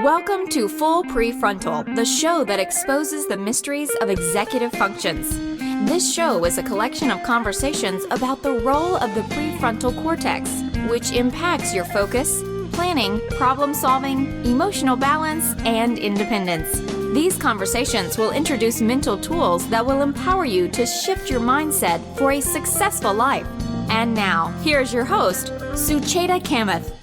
Welcome to Full Prefrontal, the show that exposes the mysteries of executive functions. This show is a collection of conversations about the role of the prefrontal cortex, which impacts your focus, planning, problem-solving, emotional balance, and independence. These conversations will introduce mental tools that will empower you to shift your mindset for a successful life. And now, here's your host, Sucheta Kamath.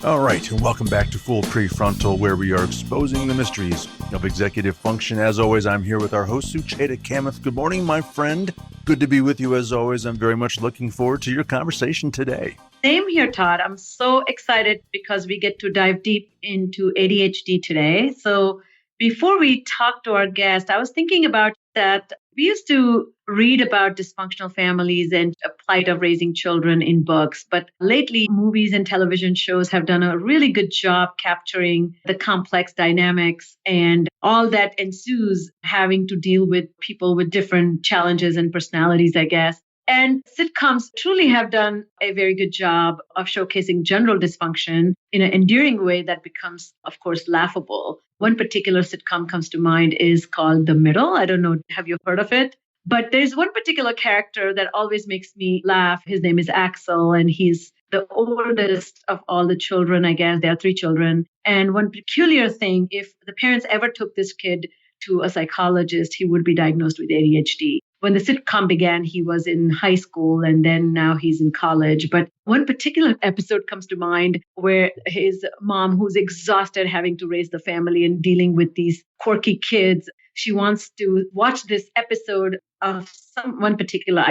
All right, and welcome back to Full Prefrontal, where we are exposing the mysteries of executive function. As always, I'm here with our host, Sucheta Kamath. Good morning, my friend. Good to be with you as always. I'm very much looking forward to your conversation today. Same here, Todd. I'm so excited because we get to dive deep into ADHD today. So before we talk to our guest, I was thinking about that we used to read about dysfunctional families and the plight of raising children in books. But lately, movies and television shows have done a really good job capturing the complex dynamics and all that ensues having to deal with people with different challenges and personalities, I guess. And sitcoms truly have done a very good job of showcasing general dysfunction in an endearing way that becomes, of course, laughable. One particular sitcom comes to mind is called The Middle. I don't know, have you heard of it? But there's one particular character that always makes me laugh. His name is Axel, and he's the oldest of all the children, I guess. There are 3 children. And one peculiar thing, if the parents ever took this kid to a psychologist, he would be diagnosed with ADHD. When the sitcom began, he was in high school and then now he's in college. But one particular episode comes to mind where his mom, who's exhausted having to raise the family and dealing with these quirky kids, she wants to watch this episode of one particular,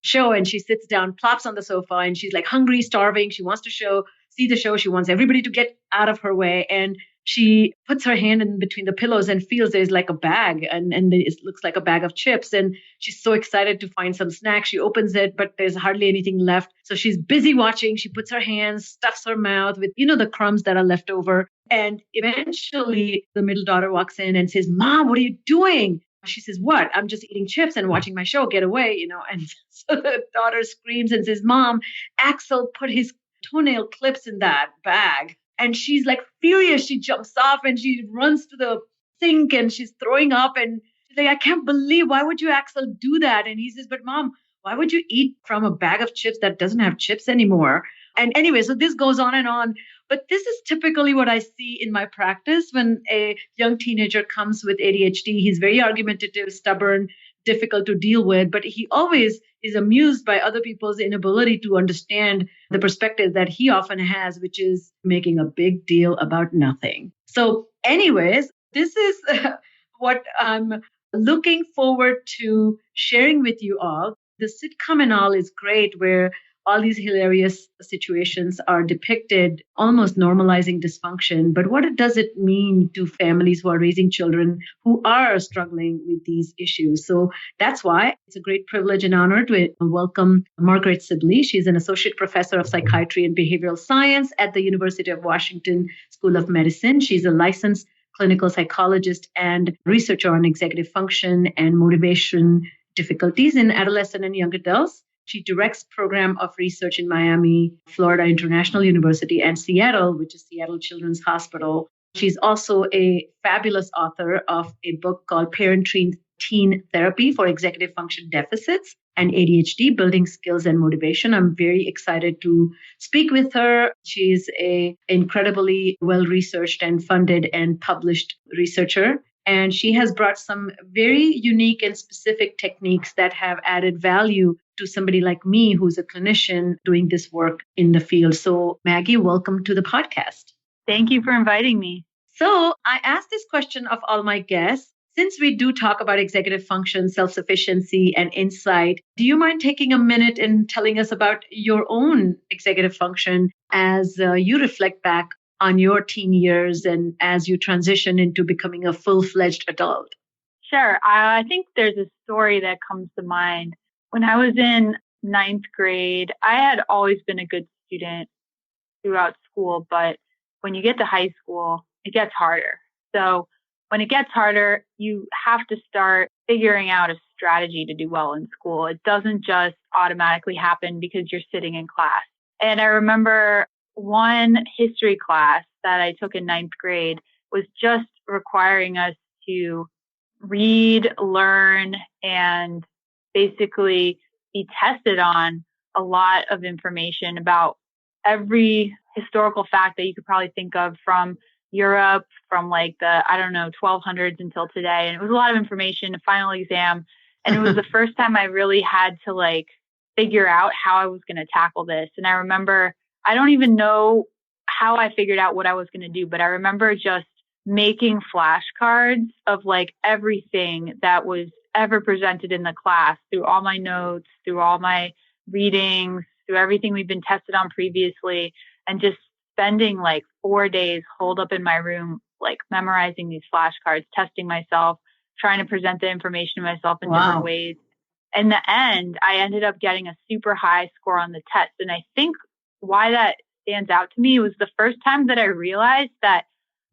show. And she sits down, plops on the sofa, and she's like hungry, starving. She wants to see the show. She wants everybody to get out of her way. And she puts her hand in between the pillows and feels there's like a bag and it looks like a bag of chips. And she's so excited to find some snacks. She opens it, but there's hardly anything left. So she's busy watching. She puts her hands, stuffs her mouth with, the crumbs that are left over. And eventually the middle daughter walks in and says, "Mom, what are you doing?" She says, "What? I'm just eating chips and watching my show. Get away," And so the daughter screams and says, "Mom, Axel put his toenail clips in that bag." And she's like furious. She jumps off and she runs to the sink and she's throwing up. And she's like, "I can't believe, why would you, Axel, do that?" And he says, "But Mom, why would you eat from a bag of chips that doesn't have chips anymore?" And anyway, so this goes on and on. But this is typically what I see in my practice when a young teenager comes with ADHD. He's very argumentative, stubborn, difficult to deal with, but he always is amused by other people's inability to understand the perspective that he often has, which is making a big deal about nothing. So anyways, this is what I'm looking forward to sharing with you all. The sitcom and all is great, where all these hilarious situations are depicted, almost normalizing dysfunction. But what does it mean to families who are raising children who are struggling with these issues? So that's why it's a great privilege and honor to welcome Margaret Sibley. She's an associate professor of psychiatry and behavioral science at the University of Washington School of Medicine. She's a licensed clinical psychologist and researcher on executive function and motivation difficulties in adolescent and young adults. She directs program of research in Miami, Florida International University, and Seattle, which is Seattle Children's Hospital. She's also a fabulous author of a book called Parent-Teen Therapy for Executive Function Deficits and ADHD, Building Skills and Motivation. I'm very excited to speak with her. She's an incredibly well-researched and funded and published researcher. And she has brought some very unique and specific techniques that have added value to somebody like me, who's a clinician doing this work in the field. So Maggie, welcome to the podcast. Thank you for inviting me. So I asked this question of all my guests. Since we do talk about executive function, self-sufficiency, and insight, do you mind taking a minute and telling us about your own executive function as you reflect back on your teen years and as you transition into becoming a full-fledged adult? Sure. I think there's a story that comes to mind. When I was in 9th grade, I had always been a good student throughout school, but when you get to high school, it gets harder. So when it gets harder, you have to start figuring out a strategy to do well in school. It doesn't just automatically happen because you're sitting in class. And I remember one history class that I took in ninth grade was just requiring us to read, learn, and basically be tested on a lot of information about every historical fact that you could probably think of from Europe, from like the, 1200s until today. And it was a lot of information, a final exam. And it was the first time I really had to like figure out how I was going to tackle this. And I remember, I don't even know how I figured out what I was going to do, but I remember just making flashcards of like everything that was ever presented in the class through all my notes, through all my readings, through everything we've been tested on previously, and just spending like 4 days holed up in my room, like memorizing these flashcards, testing myself, trying to present the information to myself in different ways. In the end, I ended up getting a super high score on the test. And I think why that stands out to me was the first time that I realized that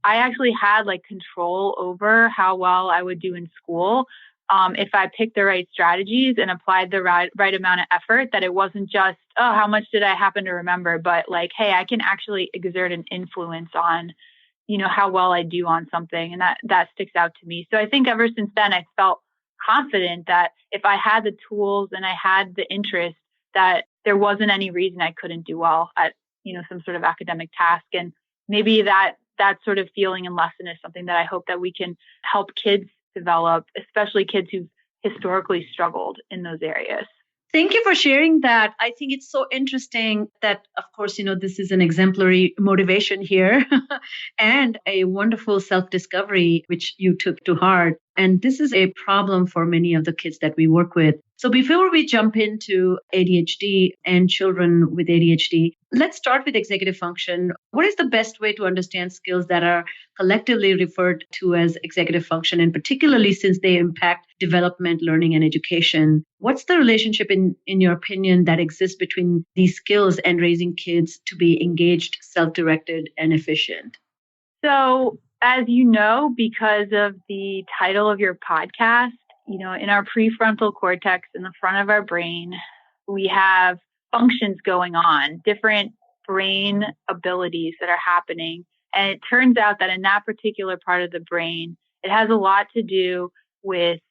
I actually had like control over how well I would do in school. If I picked the right strategies and applied the right amount of effort, that it wasn't just, oh, how much did I happen to remember? But like, hey, I can actually exert an influence on, how well I do on something. And that sticks out to me. So I think ever since then, I felt confident that if I had the tools and I had the interest, that there wasn't any reason I couldn't do well at, some sort of academic task. And maybe that sort of feeling and lesson is something that I hope that we can help kids develop, especially kids who've historically struggled in those areas. Thank you for sharing that. I think it's so interesting that, of course, this is an exemplary motivation here and a wonderful self-discovery, which you took to heart. And this is a problem for many of the kids that we work with. So before we jump into ADHD and children with ADHD, let's start with executive function. What is the best way to understand skills that are collectively referred to as executive function, and particularly since they impact development, learning, and education? What's the relationship, in your opinion, that exists between these skills and raising kids to be engaged, self-directed, and efficient? So, as you know, because of the title of your podcast, in our prefrontal cortex in the front of our brain, we have functions going on, different brain abilities that are happening. And it turns out that in that particular part of the brain, it has a lot to do with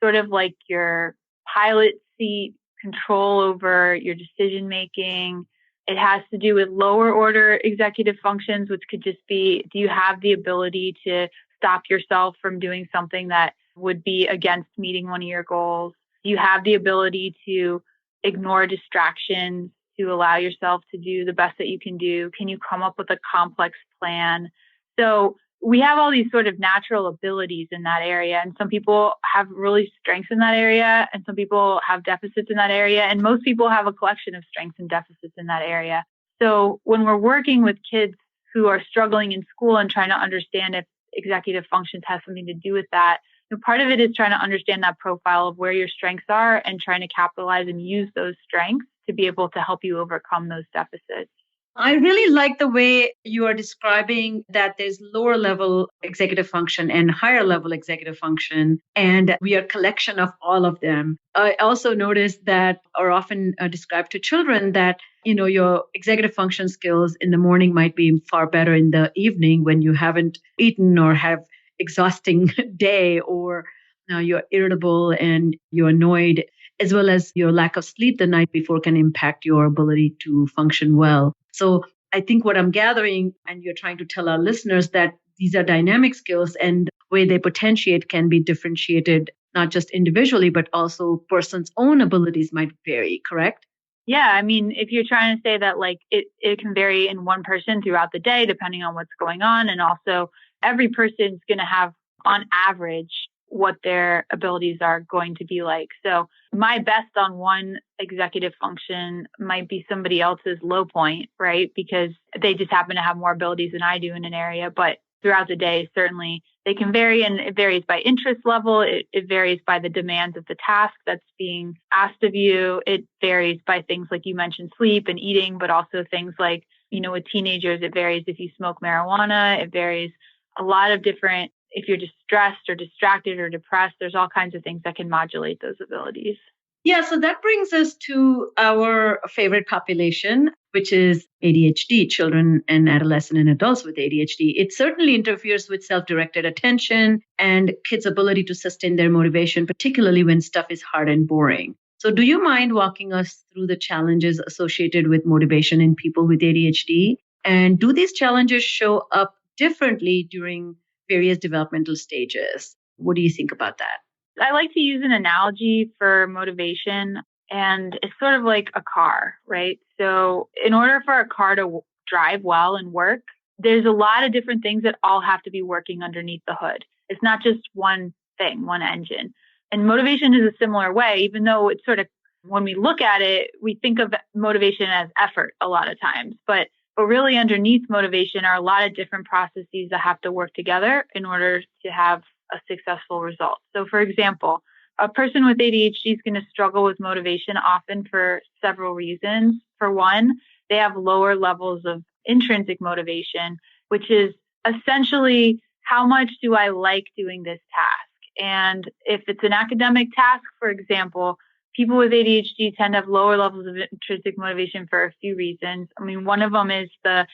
sort of like your pilot seat control over your decision making. It has to do with lower order executive functions, which could just be, do you have the ability to stop yourself from doing something that would be against meeting one of your goals? Do you have the ability to ignore distractions to allow yourself to do the best that you can do? Can you come up with a complex plan? So we have all these sort of natural abilities in that area. And some people have really strengths in that area, and some people have deficits in that area. And most people have a collection of strengths and deficits in that area. So when we're working with kids who are struggling in school and trying to understand if executive functions has something to do with that, part of it is trying to understand that profile of where your strengths are and trying to capitalize and use those strengths to be able to help you overcome those deficits. I really like the way you are describing that there's lower level executive function and higher level executive function, and we are a collection of all of them. I also noticed that are often described to children that, your executive function skills in the morning might be far better in the evening when you haven't eaten or have exhausting day, or you're irritable and you're annoyed, as well as your lack of sleep the night before can impact your ability to function well. So I think what I'm gathering, and you're trying to tell our listeners, that these are dynamic skills, and the way they potentiate can be differentiated, not just individually, but also person's own abilities might vary, correct? Yeah. I mean, if you're trying to say that like it can vary in one person throughout the day, depending on what's going on. And also every person's going to have on average what their abilities are going to be like. So my best on one executive function might be somebody else's low point, right? Because they just happen to have more abilities than I do in an area. But throughout the day, certainly they can vary, and it varies by interest level. It varies by the demands of the task that's being asked of you. It varies by things like you mentioned, sleep and eating, but also things like, with teenagers, it varies if you smoke marijuana. It varies a lot of different, if you're just stressed or distracted or depressed, there's all kinds of things that can modulate those abilities. Yeah, so that brings us to our favorite population, which is ADHD, children and adolescent and adults with ADHD. It certainly interferes with self-directed attention and kids' ability to sustain their motivation, particularly when stuff is hard and boring. So do you mind walking us through the challenges associated with motivation in people with ADHD? And do these challenges show up differently during various developmental stages? What do you think about that? I like to use an analogy for motivation, and it's sort of like a car, right? So in order for a car to drive well and work, there's a lot of different things that all have to be working underneath the hood. It's not just one thing, one engine. And motivation is a similar way, even though it's sort of, when we look at it, we think of motivation as effort a lot of times, but really underneath motivation are a lot of different processes that have to work together in order to have a successful result. So for example, a person with ADHD is going to struggle with motivation often for several reasons. For one, they have lower levels of intrinsic motivation, which is essentially how much do I like doing this task? And if it's an academic task, for example, people with ADHD tend to have lower levels of intrinsic motivation for a few reasons. I mean, one of them is the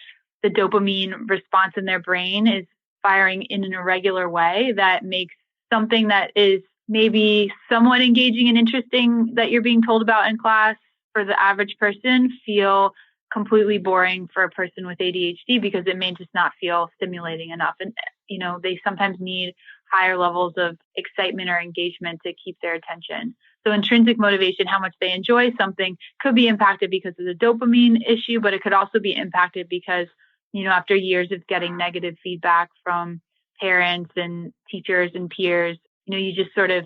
dopamine response in their brain is firing in an irregular way that makes something that is maybe somewhat engaging and interesting that you're being told about in class for the average person feel completely boring for a person with ADHD because it may just not feel stimulating enough. And, they sometimes need higher levels of excitement or engagement to keep their attention. So intrinsic motivation, how much they enjoy something, could be impacted because of the dopamine issue, but it could also be impacted because after years of getting negative feedback from parents and teachers and peers, you just sort of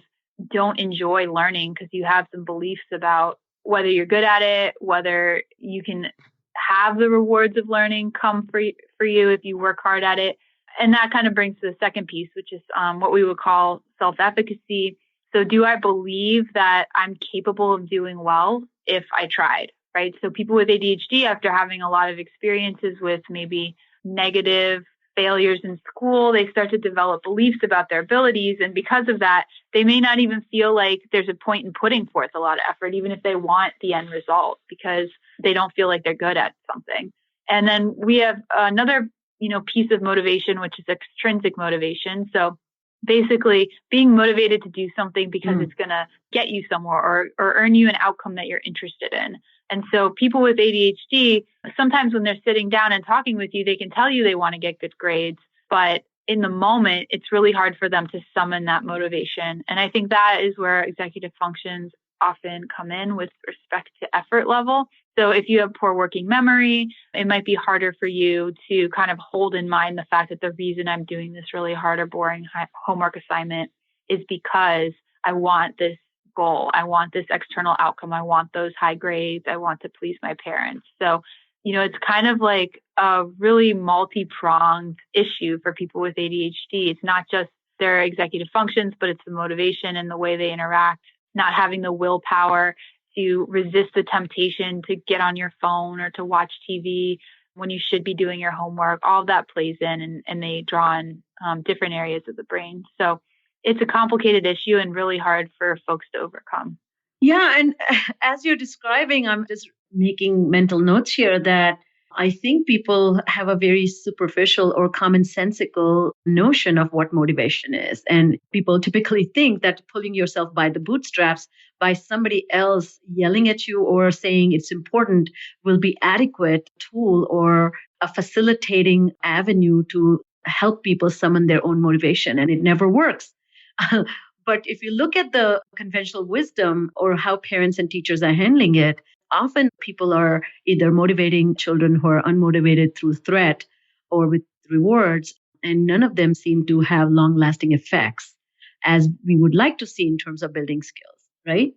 don't enjoy learning because you have some beliefs about whether you're good at it, whether you can have the rewards of learning come for you if you work hard at it. And that kind of brings to the second piece, which is what we would call self-efficacy. So do I believe that I'm capable of doing well if I tried? Right. So people with ADHD, after having a lot of experiences with maybe negative failures in school, they start to develop beliefs about their abilities. And because of that, they may not even feel like there's a point in putting forth a lot of effort, even if they want the end result, because they don't feel like they're good at something. And then we have another, piece of motivation, which is extrinsic motivation. So basically being motivated to do something because it's going to get you somewhere or earn you an outcome that you're interested in. And so people with ADHD, sometimes when they're sitting down and talking with you, they can tell you they want to get good grades, but in the moment, it's really hard for them to summon that motivation. And I think that is where executive functions often come in with respect to effort level. So if you have poor working memory, it might be harder for you to kind of hold in mind the fact that the reason I'm doing this really hard or boring homework assignment is because I want this goal. I want this external outcome. I want those high grades. I want to please my parents. So, it's kind of like a really multi-pronged issue for people with ADHD. It's not just their executive functions, but it's the motivation and the way they interact, not having the willpower to resist the temptation to get on your phone or to watch TV when you should be doing your homework. All of that plays in and they draw on different areas of the brain. So it's a complicated issue and really hard for folks to overcome. Yeah. And as you're describing, I'm just making mental notes here that I think people have a very superficial or commonsensical notion of what motivation is. And people typically think that pulling yourself by the bootstraps by somebody else yelling at you or saying it's important will be adequate tool or a facilitating avenue to help people summon their own motivation. And it never works. But if you look at the conventional wisdom or how parents and teachers are handling it, often people are either motivating children who are unmotivated through threat or with rewards, and none of them seem to have long-lasting effects as we would like to see in terms of building skills, right?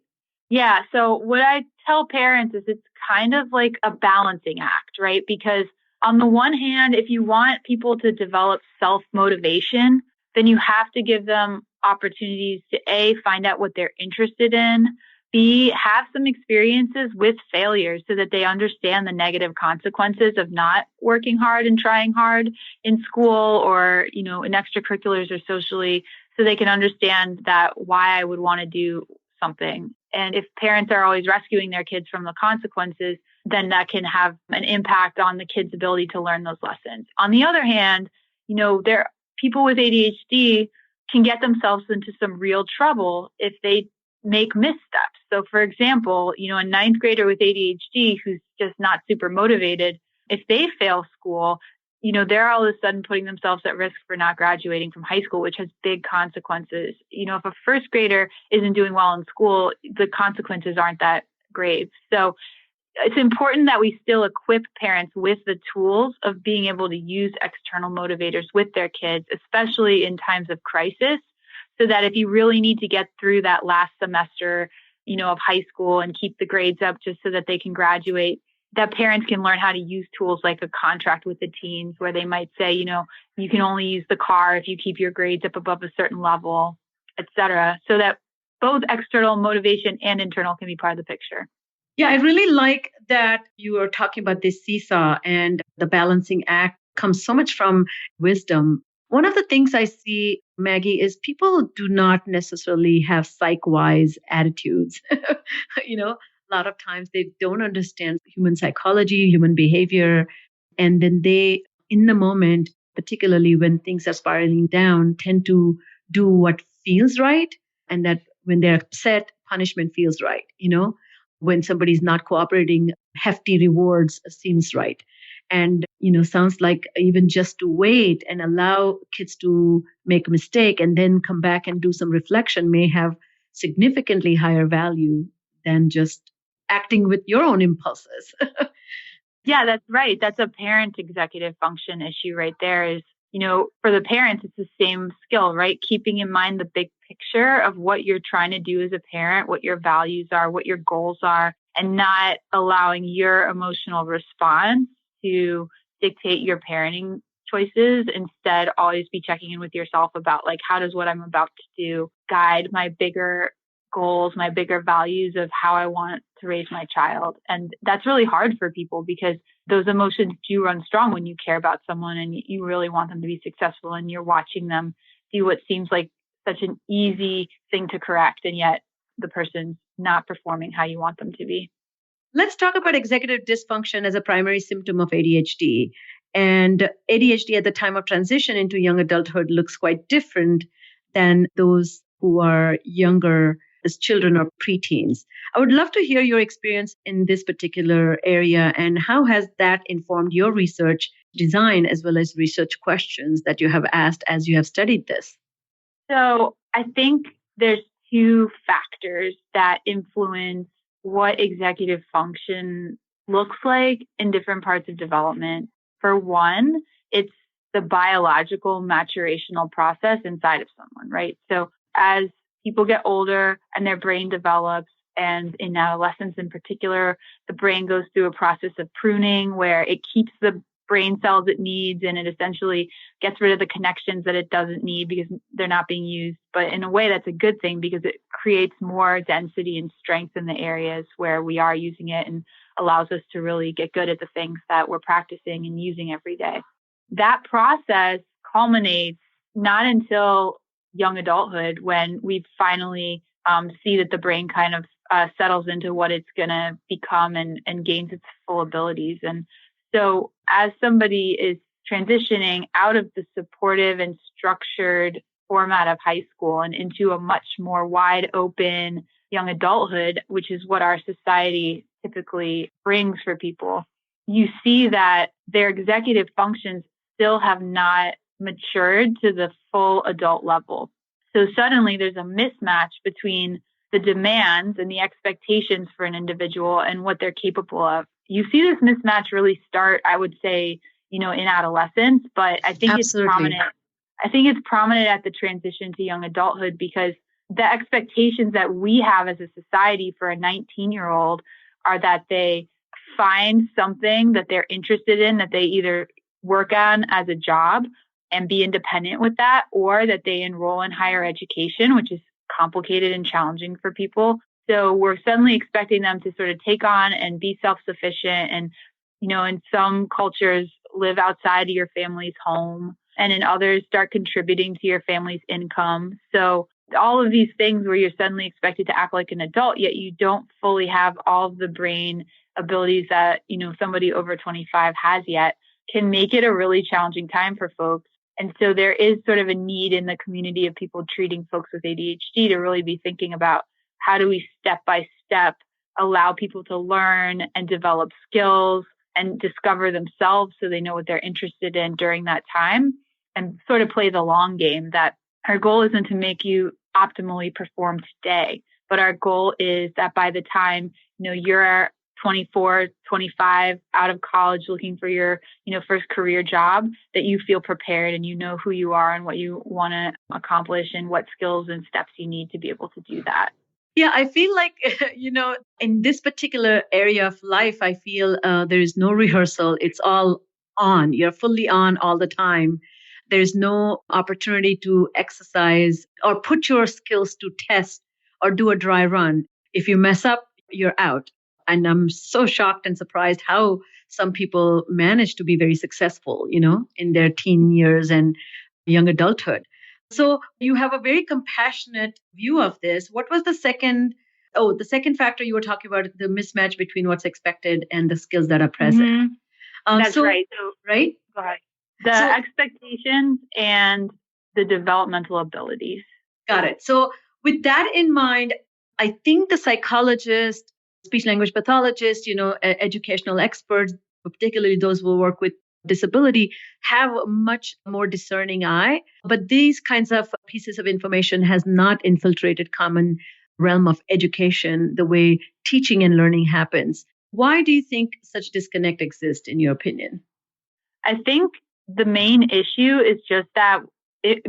Yeah. So what I tell parents is it's kind of like a balancing act, right? Because on the one hand, if you want people to develop self-motivation, then you have to give them opportunities to A, find out what they're interested in, B, have some experiences with failures so that they understand the negative consequences of not working hard and trying hard in school or, in extracurriculars or socially, so they can understand that why I would want to do something. And if parents are always rescuing their kids from the consequences, then that can have an impact on the kid's ability to learn those lessons. On the other hand, people with ADHD can get themselves into some real trouble if they make missteps. So for example, a ninth grader with ADHD who's just not super motivated, if they fail school, they're all of a sudden putting themselves at risk for not graduating from high school, which has big consequences. If a first grader isn't doing well in school, the consequences aren't that grave. So it's important that we still equip parents with the tools of being able to use external motivators with their kids, especially in times of crisis, so that if you really need to get through that last semester, of high school and keep the grades up just so that they can graduate, that parents can learn how to use tools like a contract with the teens where they might say, you can only use the car if you keep your grades up above a certain level, et cetera, so that both external motivation and internal can be part of the picture. Yeah, I really like that you are talking about this seesaw, and the balancing act comes so much from wisdom. One of the things I see, Maggie, is people do not necessarily have psych-wise attitudes. A lot of times they don't understand human psychology, human behavior. And then they, in the moment, particularly when things are spiraling down, tend to do what feels right. And that when they're upset, punishment feels right. When somebody's not cooperating, hefty rewards seems right. And, sounds like even just to wait and allow kids to make a mistake and then come back and do some reflection may have significantly higher value than just acting with your own impulses. Yeah, that's right. That's a parent executive function issue right there is, for the parents, it's the same skill, right? Keeping in mind the big picture of what you're trying to do as a parent, what your values are, what your goals are, and not allowing your emotional response to dictate your parenting choices. Instead, always be checking in with yourself about how does what I'm about to do guide my bigger goals, my bigger values of how I want to raise my child. And that's really hard for people because those emotions do run strong when you care about someone and you really want them to be successful and you're watching them do what seems like such an easy thing to correct. And yet the person's not performing how you want them to be. Let's talk about executive dysfunction as a primary symptom of ADHD. And ADHD at the time of transition into young adulthood looks quite different than those who are younger as children or preteens. I would love to hear your experience in this particular area and how has that informed your research design as well as research questions that you have asked as you have studied this? So I think there's two factors that influence what executive function looks like in different parts of development. For one, it's the biological maturational process inside of someone, right? So as people get older and their brain develops, and in adolescence in particular, the brain goes through a process of pruning where it keeps the brain cells it needs and it essentially gets rid of the connections that it doesn't need because they're not being used. But in a way, that's a good thing because it creates more density and strength in the areas where we are using it and allows us to really get good at the things that we're practicing and using every day. That process culminates not until young adulthood when we finally see that the brain kind of settles into what it's going to become and gains its full abilities. And so as somebody is transitioning out of the supportive and structured format of high school and into a much more wide open young adulthood, which is what our society typically brings for people, you see that their executive functions still have not matured to the full adult level. So suddenly there's a mismatch between the demands and the expectations for an individual and what they're capable of. You see this mismatch really start, I would say, in adolescence, but I think it's prominent. I think it's prominent at the transition to young adulthood because the expectations that we have as a society for a 19-year-old are that they find something that they're interested in, that they either work on as a job and be independent with that, or that they enroll in higher education, which is complicated and challenging for people. So we're suddenly expecting them to sort of take on and be self-sufficient and, in some cultures, live outside of your family's home, and in others, start contributing to your family's income. So all of these things where you're suddenly expected to act like an adult, yet you don't fully have all of the brain abilities that, somebody over 25 has yet, can make it a really challenging time for folks. And so there is sort of a need in the community of people treating folks with ADHD to really be thinking about how do we step by step allow people to learn and develop skills and discover themselves so they know what they're interested in during that time, and sort of play the long game. That our goal isn't to make you optimally perform today, but our goal is that by the time, you're 24, 25, out of college, looking for your, first career job, that you feel prepared and you know who you are and what you want to accomplish and what skills and steps you need to be able to do that. Yeah, I feel like, in this particular area of life, I feel there is no rehearsal. It's all on. You're fully on all the time. There's no opportunity to exercise or put your skills to test or do a dry run. If you mess up, you're out. And I'm so shocked and surprised how some people manage to be very successful, in their teen years and young adulthood. So you have a very compassionate view of this. What was the second factor you were talking about, the mismatch between what's expected and the skills that are present? Mm-hmm. That's right. So, right? Go ahead. The expectations and the developmental abilities. Got it. So with that in mind, I think the psychologist, speech language pathologist, educational experts, particularly those who work with disability, have a much more discerning eye. But these kinds of pieces of information has not infiltrated common realm of education the way teaching and learning happens. Why do you think such disconnect exists, in your opinion? I think the main issue is just that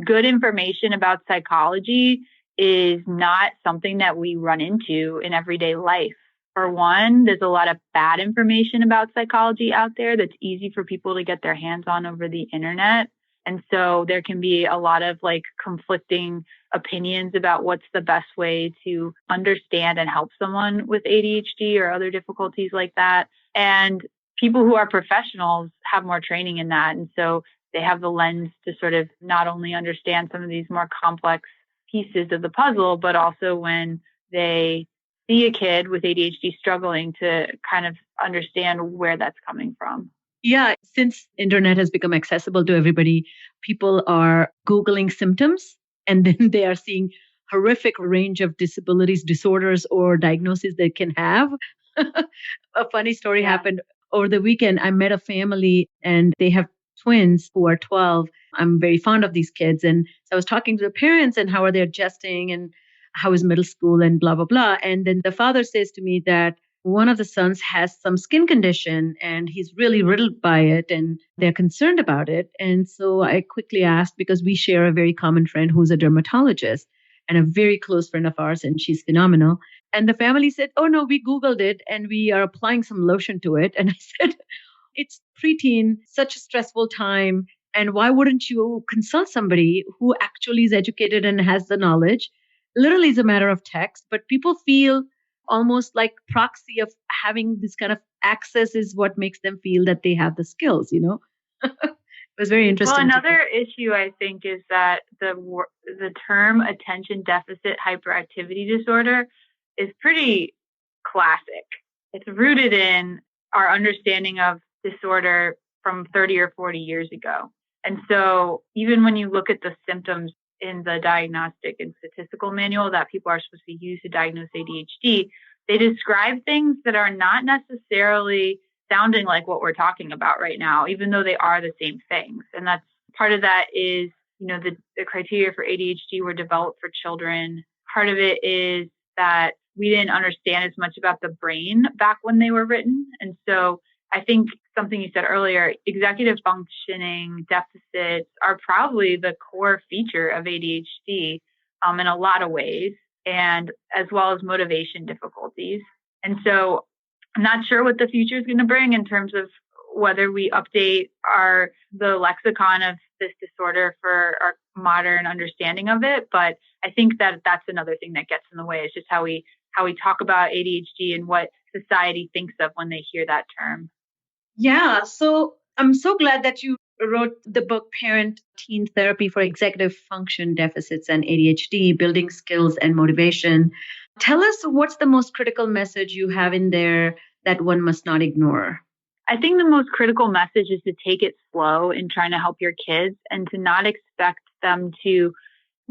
good information about psychology is not something that we run into in everyday life. For one, there's a lot of bad information about psychology out there that's easy for people to get their hands on over the internet. And so there can be a lot of conflicting opinions about what's the best way to understand and help someone with ADHD or other difficulties like that. And people who are professionals have more training in that. And so they have the lens to sort of not only understand some of these more complex pieces of the puzzle, but also when they see a kid with ADHD struggling, to kind of understand where that's coming from. Yeah, since internet has become accessible to everybody, people are Googling symptoms and then they are seeing horrific range of disabilities, disorders, or diagnoses they can have. A funny story happened over the weekend. I met a family and they have twins who are 12. I'm very fond of these kids. And so I was talking to the parents and how are they adjusting and how is middle school and blah, blah, blah. And then the father says to me that one of the sons has some skin condition and he's really riddled by it and they're concerned about it. And so I quickly asked, because we share a very common friend who's a dermatologist and a very close friend of ours, and she's phenomenal. And the family said, oh no, we Googled it and we are applying some lotion to it. And I said, it's preteen, such a stressful time. And why wouldn't you consult somebody who actually is educated and has the knowledge? Literally, it's a matter of text, but people feel almost like proxy of having this kind of access is what makes them feel that they have the skills, It was very interesting. Well, another issue I think is that the term attention deficit hyperactivity disorder is pretty classic. It's rooted in our understanding of disorder from 30 or 40 years ago. And so even when you look at the symptoms in the diagnostic and statistical manual that people are supposed to use to diagnose ADHD, they describe things that are not necessarily sounding like what we're talking about right now, even though they are the same things. And that's part of that is, the criteria for ADHD were developed for children. Part of it is that we didn't understand as much about the brain back when they were written. And so I think something you said earlier, executive functioning deficits are probably the core feature of ADHD in a lot of ways, and as well as motivation difficulties. And so I'm not sure what the future is going to bring in terms of whether we update the lexicon of this disorder for our modern understanding of it. But I think that that's another thing that gets in the way. It's just how we talk about ADHD and what society thinks of when they hear that term. Yeah. So I'm so glad that you wrote the book Parent Teen Therapy for Executive Function Deficits and ADHD, Building Skills and Motivation. Tell us what's the most critical message you have in there that one must not ignore. I think the most critical message is to take it slow in trying to help your kids and to not expect them to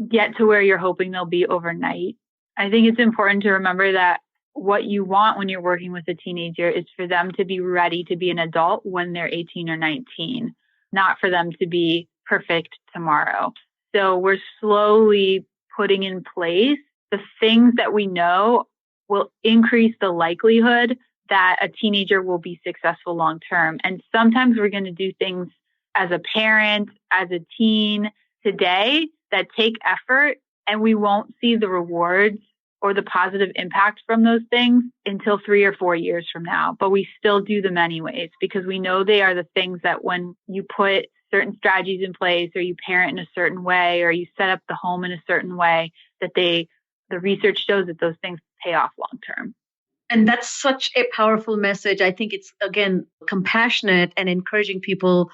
get to where you're hoping they'll be overnight. I think it's important to remember that what you want when you're working with a teenager is for them to be ready to be an adult when they're 18 or 19, not for them to be perfect tomorrow. So we're slowly putting in place the things that we know will increase the likelihood that a teenager will be successful long term. And sometimes we're going to do things as a parent, as a teen today that take effort, and we won't see the rewards or the positive impact from those things until 3 or 4 years from now. But we still do them anyways, because we know they are the things that when you put certain strategies in place, or you parent in a certain way, or you set up the home in a certain way, that the research shows that those things pay off long term. And that's such a powerful message. I think it's, again, compassionate and encouraging people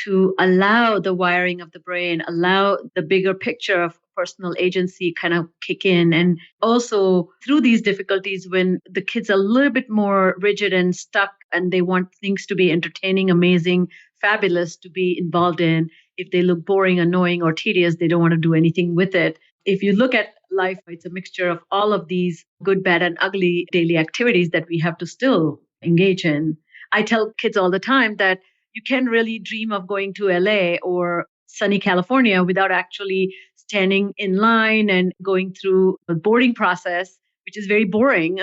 to allow the wiring of the brain, allow the bigger picture of personal agency kind of kick in. And also through these difficulties, when the kids are a little bit more rigid and stuck and they want things to be entertaining, amazing, fabulous to be involved in, if they look boring, annoying, or tedious, they don't want to do anything with it. If you look at life, it's a mixture of all of these good, bad, and ugly daily activities that we have to still engage in. I tell kids all the time that you can really dream of going to LA or sunny California without actually standing in line and going through a boarding process, which is very boring,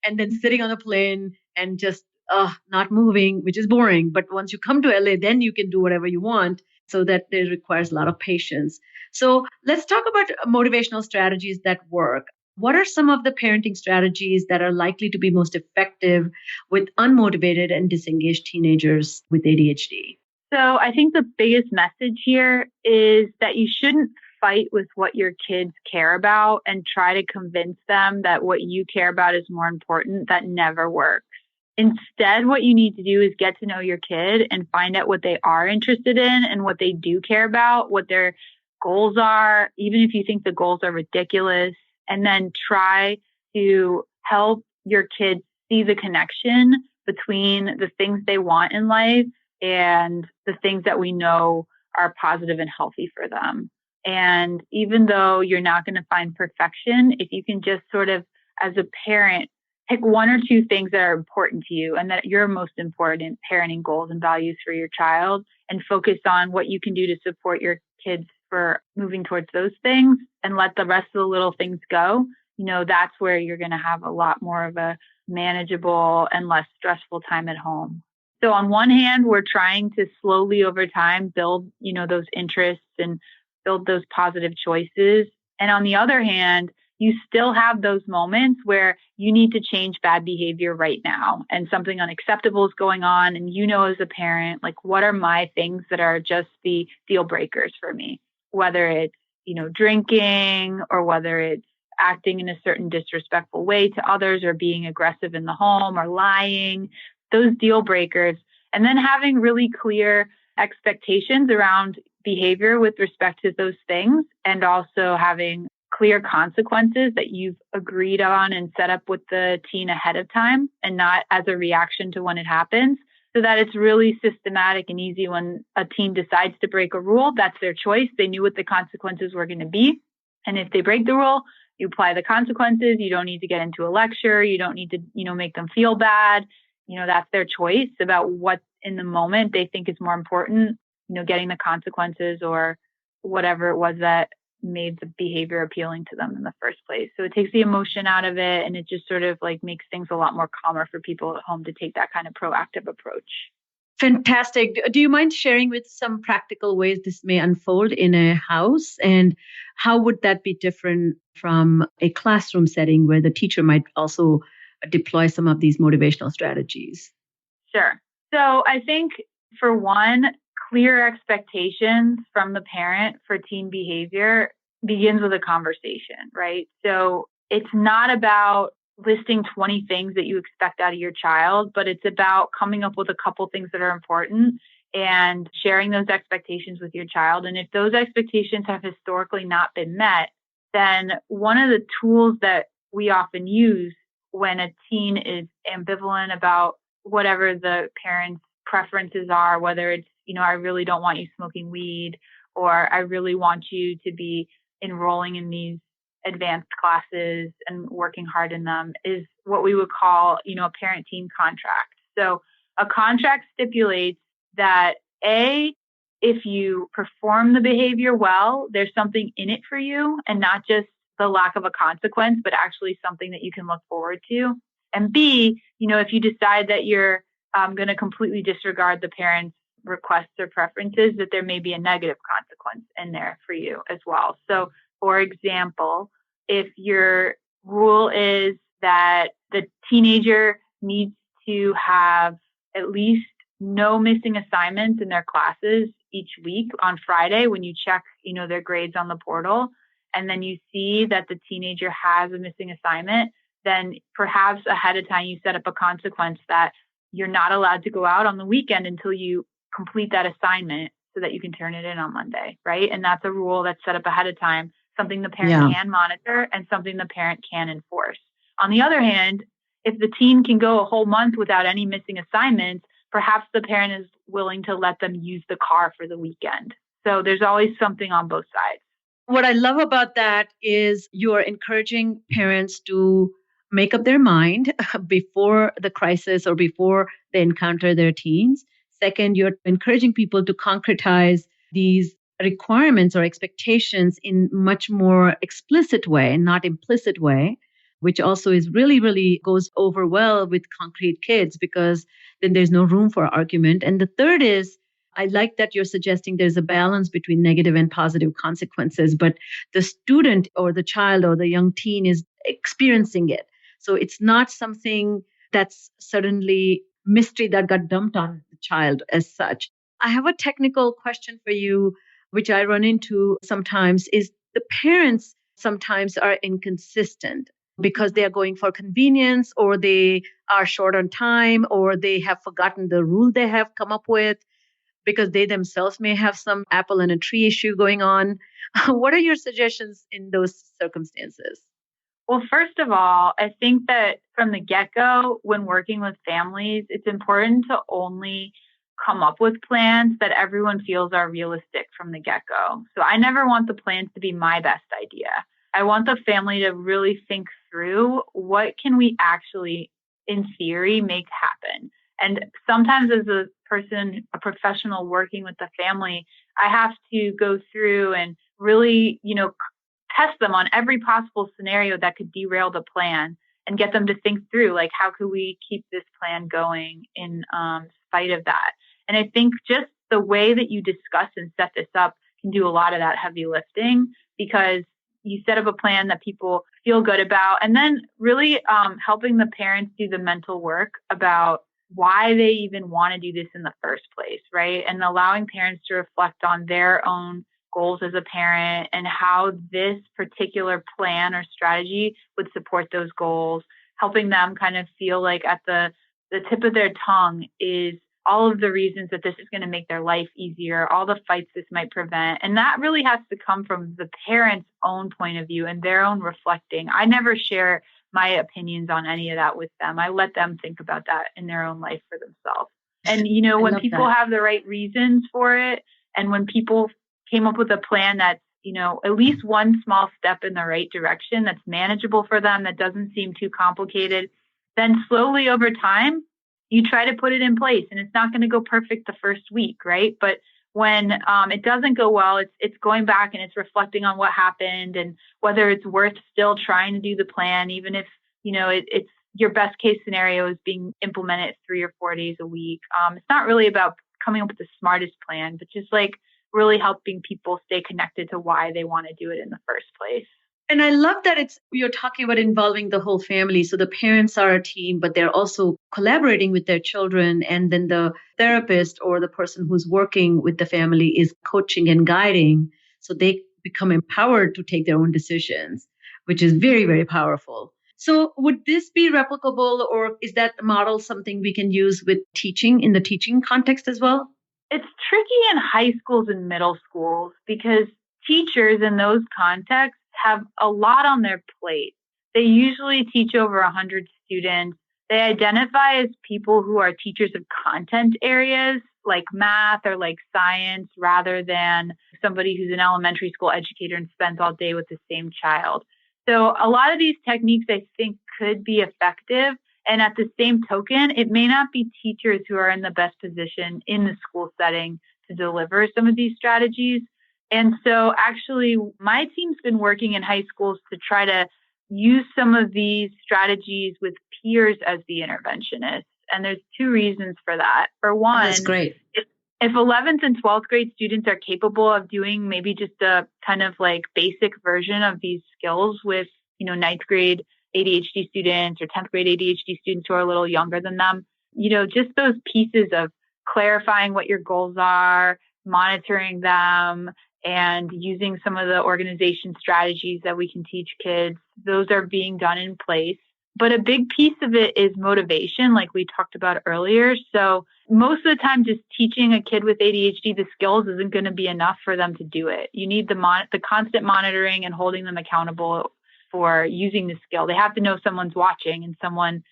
and then sitting on a plane and just not moving, which is boring. But once you come to LA, then you can do whatever you want. So that it requires a lot of patience. So let's talk about motivational strategies that work. What are some of the parenting strategies that are likely to be most effective with unmotivated and disengaged teenagers with ADHD? So I think the biggest message here is that you shouldn't fight with what your kids care about and try to convince them that what you care about is more important. That never works. Instead, what you need to do is get to know your kid and find out what they are interested in and what they do care about, what their goals are, even if you think the goals are ridiculous, and then try to help your kids see the connection between the things they want in life and the things that we know are positive and healthy for them. And even though you're not going to find perfection, if you can just sort of, as a parent, pick 1 or 2 things that are important to you and that your most important parenting goals and values for your child, and focus on what you can do to support your kids for moving towards those things, and let the rest of the little things go, that's where you're going to have a lot more of a manageable and less stressful time at home. So on one hand, we're trying to slowly over time build, those interests and build those positive choices. And on the other hand, you still have those moments where you need to change bad behavior right now and something unacceptable is going on. And as a parent, like, what are my things that are just the deal breakers for me? Whether it's, drinking, or whether it's acting in a certain disrespectful way to others, or being aggressive in the home, or lying, those deal breakers. And then having really clear expectations around behavior with respect to those things, and also having clear consequences that you've agreed on and set up with the teen ahead of time, and not as a reaction to when it happens, so that it's really systematic and easy when a teen decides to break a rule. That's their choice. They knew what the consequences were going to be. And if they break the rule, you apply the consequences. You don't need to get into a lecture. You don't need to, make them feel bad. That's their choice about what in the moment they think is more important, getting the consequences or whatever it was that made the behavior appealing to them in the first place. So it takes the emotion out of it, and it just sort of like makes things a lot more calmer for people at home to take that kind of proactive approach. Fantastic. Do you mind sharing with some practical ways this may unfold in a house? And how would that be different from a classroom setting where the teacher might also deploy some of these motivational strategies? Sure. So I think, for one, clear expectations from the parent for teen behavior begins with a conversation, right? So it's not about listing 20 things that you expect out of your child, but it's about coming up with a couple things that are important and sharing those expectations with your child. And if those expectations have historically not been met, then one of the tools that we often use when a teen is ambivalent about whatever the parents' preferences are, whether it's, I really don't want you smoking weed, or I really want you to be enrolling in these advanced classes and working hard in them, is what we would call, a parent-teen contract. So a contract stipulates that if you perform the behavior well, there's something in it for you, and not just the lack of a consequence, but actually something that you can look forward to. And B, if you decide that you're going to completely disregard the parents' requests or preferences, that there may be a negative consequence in there for you as well. So, for example, if your rule is that the teenager needs to have at least no missing assignments in their classes each week on Friday when you check, their grades on the portal, and then you see that the teenager has a missing assignment, then perhaps ahead of time you set up a consequence that you're not allowed to go out on the weekend until you complete that assignment so that you can turn it in on Monday, right? And that's a rule that's set up ahead of time, something the parent can monitor and something the parent can enforce. On the other hand, if the teen can go a whole month without any missing assignments, perhaps the parent is willing to let them use the car for the weekend. So there's always something on both sides. What I love about that is you're encouraging parents to make up their mind before the crisis or before they encounter their teens. Second, you're encouraging people to concretize these requirements or expectations in much more explicit way, not implicit way, which also is really, really goes over well with concrete kids, because then there's no room for argument. And the third is, I like that you're suggesting there's a balance between negative and positive consequences, but the student or the child or the young teen is experiencing it. So it's not something that's suddenly mystery that got dumped on the child as such. I have a technical question for you, which I run into sometimes, is the parents sometimes are inconsistent because they are going for convenience, or they are short on time, or they have forgotten the rule they have come up with, because they themselves may have some apple and a tree issue going on. What are your suggestions in those circumstances? Well, first of all, I think that from the get-go, when working with families, it's important to only come up with plans that everyone feels are realistic from the get-go. So I never want the plans to be my best idea. I want the family to really think through, what can we actually, in theory, make happen? And sometimes as a professional working with the family, I have to go through and really, test them on every possible scenario that could derail the plan, and get them to think through, like, how could we keep this plan going in spite of that? And I think just the way that you discuss and set this up can do a lot of that heavy lifting, because you set up a plan that people feel good about, and then really helping the parents do the mental work about why they even want to do this in the first place, right? And allowing parents to reflect on their own goals as a parent and how this particular plan or strategy would support those goals, helping them kind of feel like at the tip of their tongue is all of the reasons that this is going to make their life easier, all the fights this might prevent. And that really has to come from the parent's own point of view and their own reflecting. I never share my opinions on any of that with them. I let them think about that in their own life for themselves. And, when people have the right reasons for it, and when people came up with a plan that's, at least one small step in the right direction, that's manageable for them, that doesn't seem too complicated, then slowly over time, you try to put it in place. And it's not going to go perfect the first week, right? But when it doesn't go well, it's going back and it's reflecting on what happened and whether it's worth still trying to do the plan, even if, it's your best case scenario is being implemented 3 or 4 days a week. It's not really about coming up with the smartest plan, but just like really helping people stay connected to why they want to do it in the first place. And I love that you're talking about involving the whole family. So the parents are a team, but they're also collaborating with their children. And then the therapist or the person who's working with the family is coaching and guiding. So they become empowered to take their own decisions, which is very, very powerful. So would this be replicable, or is that model something we can use with teaching in the teaching context as well? It's tricky in high schools and middle schools because teachers in those contexts have a lot on their plate. They usually teach over 100 students. They identify as people who are teachers of content areas like math or like science rather than somebody who's an elementary school educator and spends all day with the same child. So a lot of these techniques I think could be effective. And at the same token, it may not be teachers who are in the best position in the school setting to deliver some of these strategies. And so actually, my team's been working in high schools to try to use some of these strategies with peers as the interventionists. And there's two reasons for that. For one, that's great. If 11th and 12th grade students are capable of doing maybe just a kind of like basic version of these skills with, 9th grade ADHD students or 10th grade ADHD students who are a little younger than them, just those pieces of clarifying what your goals are, monitoring them, and using some of the organization strategies that we can teach kids, those are being done in place. But a big piece of it is motivation, like we talked about earlier. So most of the time, just teaching a kid with ADHD the skills isn't going to be enough for them to do it. You need the constant monitoring and holding them accountable for using the skill. They have to know someone's watching and someone,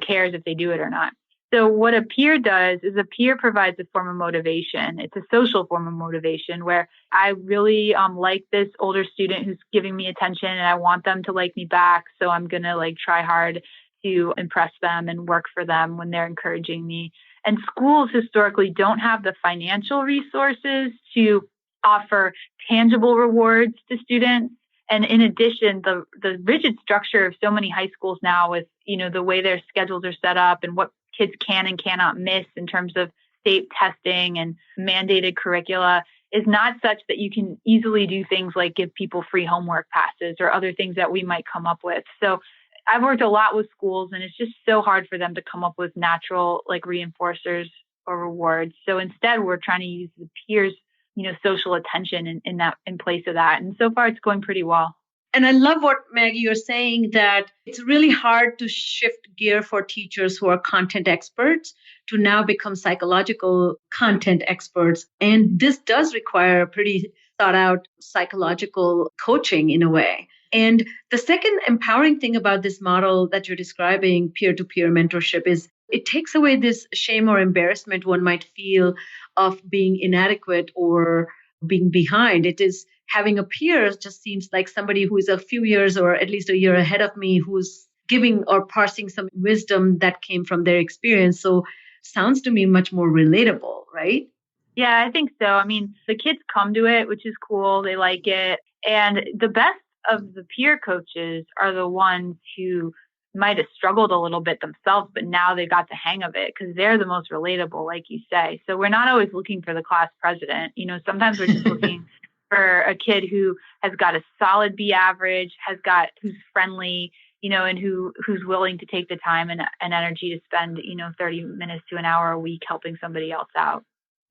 cares if they do it or not. So what a peer does is a peer provides a form of motivation. It's a social form of motivation where I really like this older student who's giving me attention and I want them to like me back. So I'm going to try hard to impress them and work for them when they're encouraging me. And schools historically don't have the financial resources to offer tangible rewards to students. And in addition, the rigid structure of so many high schools now with, the way their schedules are set up and what kids can and cannot miss in terms of state testing and mandated curricula is not such that you can easily do things like give people free homework passes or other things that we might come up with. So I've worked a lot with schools and it's just so hard for them to come up with natural reinforcers or rewards. So instead, we're trying to use the peers, social attention in place of that. And so far, it's going pretty well. And I love what, Maggie, you're saying that it's really hard to shift gear for teachers who are content experts to now become psychological content experts. And this does require pretty thought out psychological coaching in a way. And the second empowering thing about this model that you're describing, peer-to-peer mentorship, is it takes away this shame or embarrassment one might feel of being inadequate or being behind. It is having a peer just seems like somebody who is a few years or at least a year ahead of me who's giving or parsing some wisdom that came from their experience. So sounds to me much more relatable, right? Yeah, I think so. I mean, the kids come to it, which is cool. They like it. And the best of the peer coaches are the ones who might have struggled a little bit themselves, but now they got the hang of it because they're the most relatable, like you say. So we're not always looking for the class president. Sometimes we're just looking for a kid who has got a solid B average, who's friendly, and who's willing to take the time and energy to spend, 30 minutes to an hour a week helping somebody else out.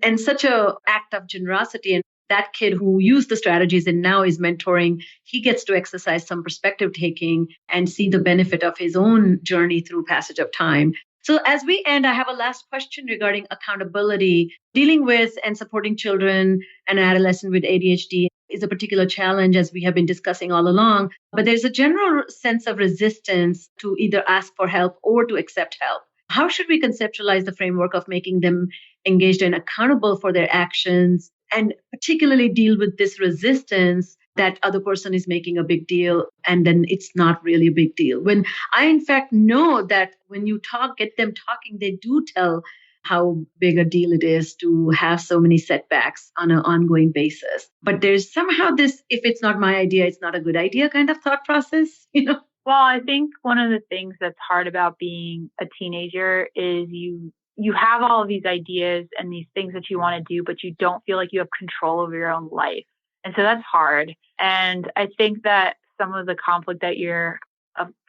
And such a act of generosity. And that kid who used the strategies and now is mentoring, he gets to exercise some perspective taking and see the benefit of his own journey through passage of time. So as we end, I have a last question regarding accountability. Dealing with and supporting children and adolescents with ADHD is a particular challenge, as we have been discussing all along. But there's a general sense of resistance to either ask for help or to accept help. How should we conceptualize the framework of making them engaged and accountable for their actions, and particularly deal with this resistance that other person is making a big deal and then it's not really a big deal? When I, in fact, know that when you get them talking, they do tell how big a deal it is to have so many setbacks on an ongoing basis. But there's somehow this, if it's not my idea, it's not a good idea kind of thought process, Well, I think one of the things that's hard about being a teenager is you have all of these ideas and these things that you want to do, but you don't feel like you have control over your own life. And so that's hard. And I think that some of the conflict that you're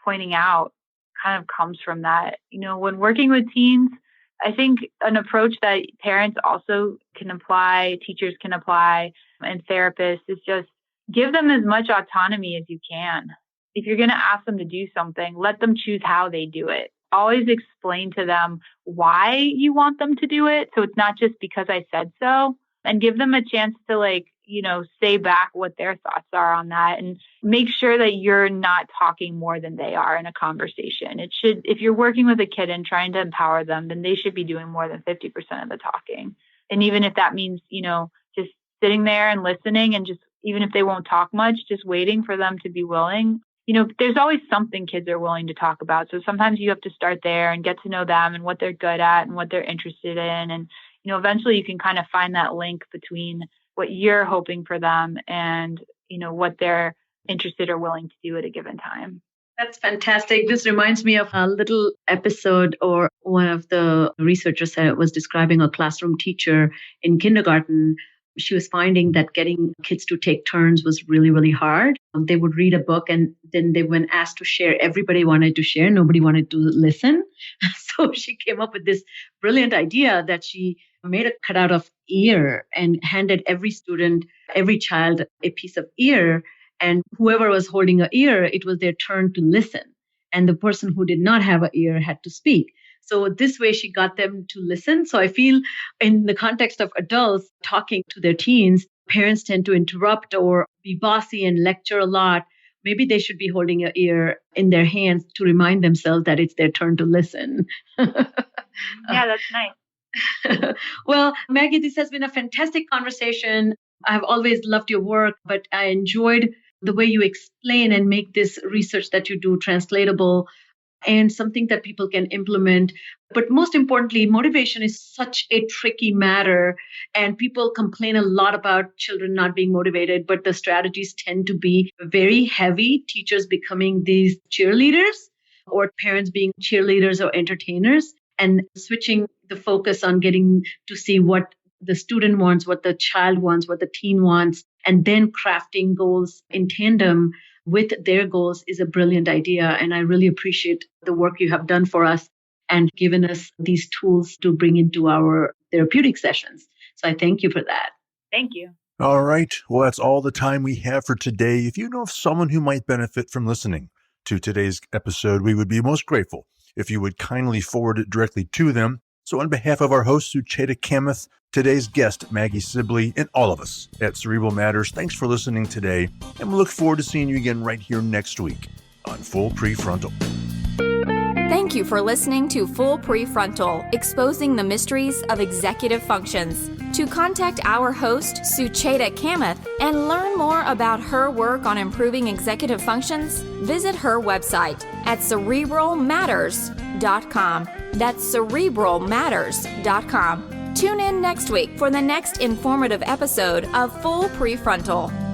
pointing out kind of comes from that. When working with teens, I think an approach that parents also can apply, teachers can apply, and therapists is just give them as much autonomy as you can. If you're going to ask them to do something, let them choose how they do it. always explain to them why you want them to do it. So it's not just because I said so, and give them a chance to say back what their thoughts are on that, and make sure that you're not talking more than they are in a conversation. If you're working with a kid and trying to empower them, then they should be doing more than 50% of the talking. And even if that means, just sitting there and listening, and just, even if they won't talk much, just waiting for them to be willing. There's always something kids are willing to talk about. So sometimes you have to start there and get to know them and what they're good at and what they're interested in. And, eventually you can kind of find that link between what you're hoping for them and, what they're interested or willing to do at a given time. That's fantastic. This reminds me of a little episode, or one of the researchers was describing a classroom teacher in kindergarten. She was finding that getting kids to take turns was really, really hard. They would read a book, and then when asked to share, everybody wanted to share. Nobody wanted to listen. So she came up with this brilliant idea that she made a cutout of ear and handed every student, every child, a piece of ear. And whoever was holding an ear, it was their turn to listen. And the person who did not have an ear had to speak. So this way she got them to listen. So I feel in the context of adults talking to their teens, parents tend to interrupt or be bossy and lecture a lot. Maybe they should be holding an ear in their hands to remind themselves that it's their turn to listen. Yeah, that's nice. Well, Maggie, this has been a fantastic conversation. I've always loved your work, but I enjoyed the way you explain and make this research that you do translatable and something that people can implement. But most importantly, motivation is such a tricky matter, and people complain a lot about children not being motivated, but the strategies tend to be very heavy, teachers becoming these cheerleaders or parents being cheerleaders or entertainers, and switching the focus on getting to see what the student wants, what the child wants, what the teen wants, and then crafting goals in tandem with their goals is a brilliant idea. And I really appreciate the work you have done for us and given us these tools to bring into our therapeutic sessions. So I thank you for that. Thank you. All right. Well, that's all the time we have for today. If you know of someone who might benefit from listening to today's episode, we would be most grateful if you would kindly forward it directly to them. So on behalf of our host, Sucheta Kamath, today's guest, Maggie Sibley, and all of us at Cerebral Matters, thanks for listening today, and we look forward to seeing you again right here next week on Full Prefrontal. Thank you for listening to Full Prefrontal, exposing the mysteries of executive functions. To contact our host, Sucheta Kamath, and learn more about her work on improving executive functions, visit her website at cerebralmatters.com. That's cerebralmatters.com. Tune in next week for the next informative episode of Full Prefrontal.